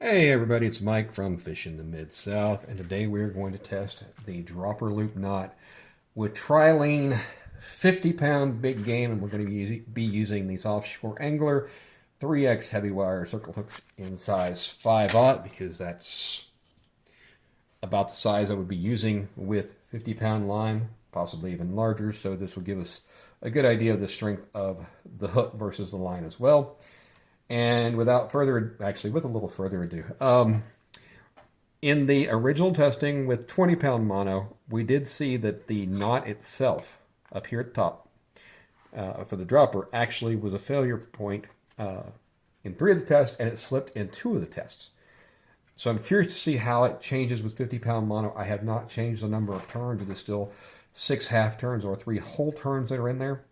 Hey everybody, it's Mike from Fishing the Mid-South, and today we're going to test the dropper loop knot with Trilene 50-pound big game, and we're going to be using these Offshore Angler 3X heavy wire circle hooks in size 5/0 because that's about the size I would be using with 50-pound line, possibly even larger, so this will give us a good idea of the strength of the hook versus the line as well. And without further, actually, with a little further ado, in the original testing with 20-pound mono, we did see that the knot itself up here at the top for the dropper actually was a failure point in 3 of the tests, and it slipped in 2 of the tests. So I'm curious to see how it changes with 50-pound mono. I have not changed the number of turns. It is still 6 half turns or 3 whole turns that are in there.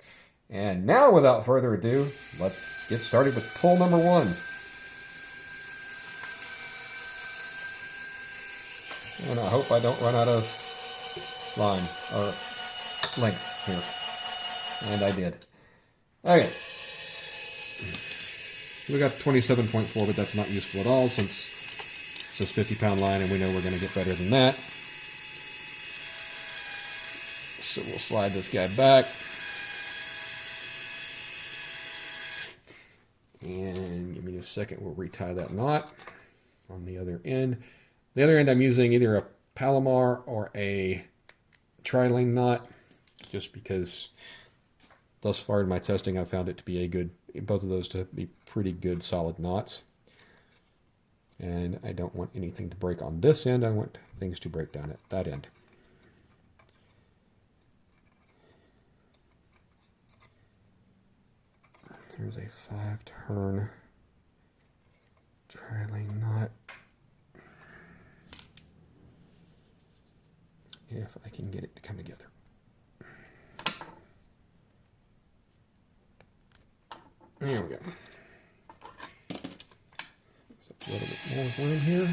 And now, without further ado, let's get started with pull number 1. And I hope I don't run out of line or length here. And I did. Okay. So we got 27.4, but that's not useful at all since it's 50-pound line and we know we're going to get better than that. So we'll slide this guy back. And give me a second, we'll retie that knot on the other end. The other end I'm using either a Palomar or a Trilene knot, just because thus far in my testing I've found it to be both of those to be pretty good solid knots. And I don't want anything to break on this end, I want things to break down at that end. There's a 5-turn Trilene knot. If I can get it to come together. There we go. A little bit more room here.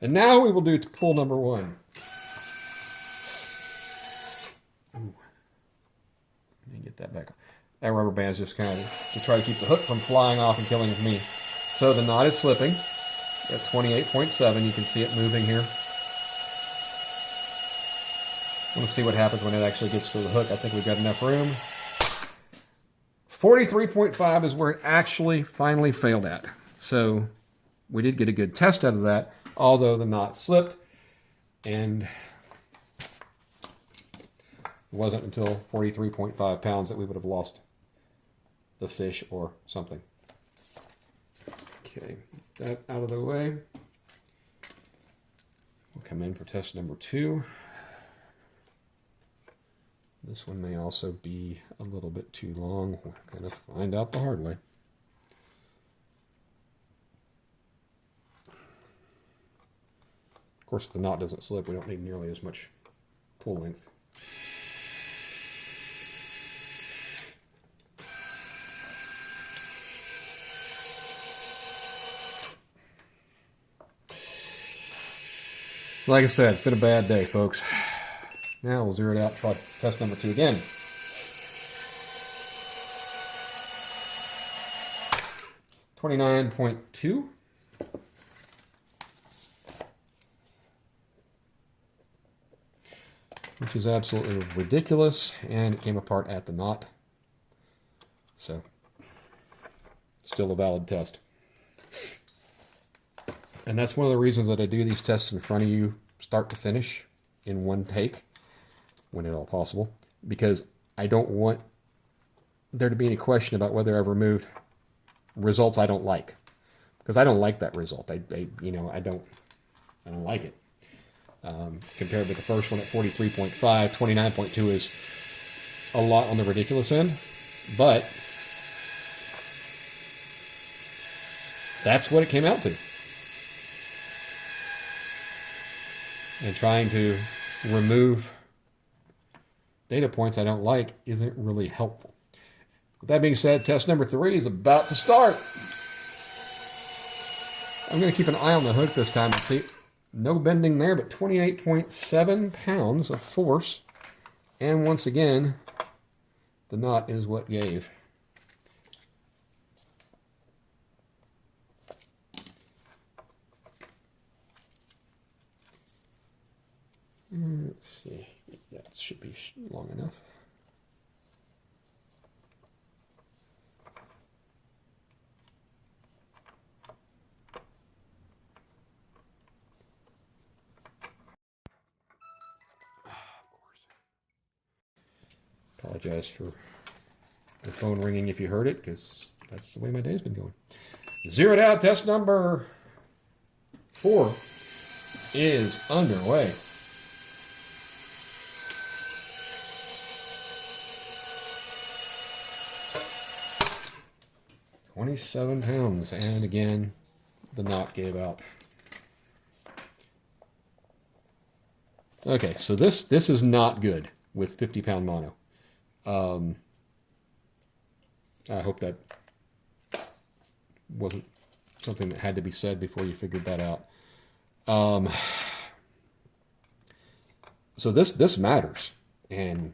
And now we will do pull number 1. That back. That rubber band is just kind of to try to keep the hook from flying off and killing me. So the knot is slipping at 28.7. You can see it moving here. Let's see what happens when it actually gets to the hook. I think we've got enough room. 43.5 is where it actually finally failed at. So we did get a good test out of that, although the knot slipped, and it wasn't until 43.5 pounds that we would have lost the fish or something. Okay, get that out of the way. We'll come in for test number 2. This one may also be a little bit too long. We're going to find out the hard way. Of course, if the knot doesn't slip, we don't need nearly as much pull length. Like I said, it's been a bad day, folks. Now we'll zero it out, try test number 2 again. $29.2. Which is absolutely ridiculous, and it came apart at the knot. So, still a valid test. And that's one of the reasons that I do these tests in front of you, start to finish, in one take, when at all possible, because I don't want there to be any question about whether I've removed results I don't like, because I don't like that result. I don't like it. Compared with the first one at 43.5, 29.2 is a lot on the ridiculous end, but that's what it came out to. And trying to remove data points I don't like isn't really helpful. With that being said, test number 3 is about to start. I'm going to keep an eye on the hook this time and see. No bending there, but 28.7 pounds of force. And once again, the knot is what gave. that should be long enough. Apologize for the phone ringing if you heard it, because that's the way my day's been going. Zeroed out test number 4 is underway. £27, and again, the knot gave out. Okay, so this is not good with 50-pound mono. I hope that wasn't something that had to be said before you figured that out. So this matters, and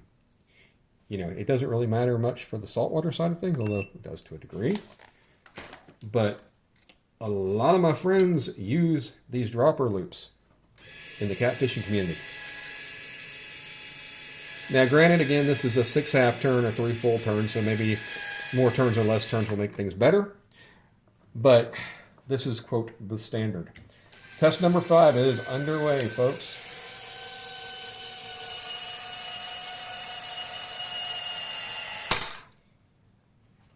you know, it doesn't really matter much for the saltwater side of things, although it does to a degree. But a lot of my friends use these dropper loops in the catfishing community. Now, granted, again, this is a 6.5 turn or 3 full turns, so maybe more turns or less turns will make things better. But this is, quote, the standard. Test number 5 is underway, folks.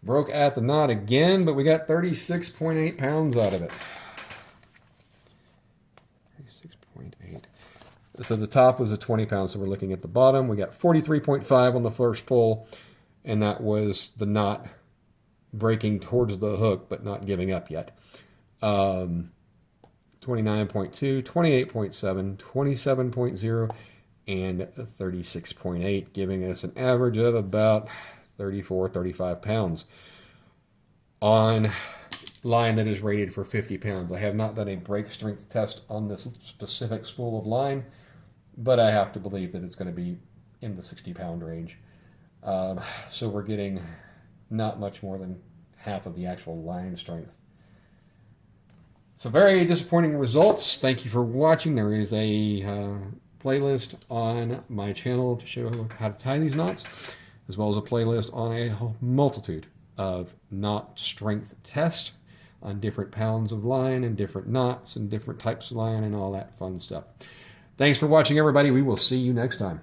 Broke at the knot again, but we got 36.8 pounds out of it. 36.8. So the top was a 20 pounds, so we're looking at the bottom. We got 43.5 on the first pull, and that was the knot breaking towards the hook, but not giving up yet. 29.2, 28.7, 27.0, and 36.8, giving us an average of about 34, 35 pounds on line that is rated for 50 pounds. I have not done a break strength test on this specific spool of line, but I have to believe that it's going to be in the 60-pound range. So we're getting not much more than half of the actual line strength. So very disappointing results. Thank you for watching. There is a playlist on my channel to show how to tie these knots, as well as a playlist on a multitude of knot strength tests on different pounds of line and different knots and different types of line and all that fun stuff. Thanks for watching, everybody. We will see you next time.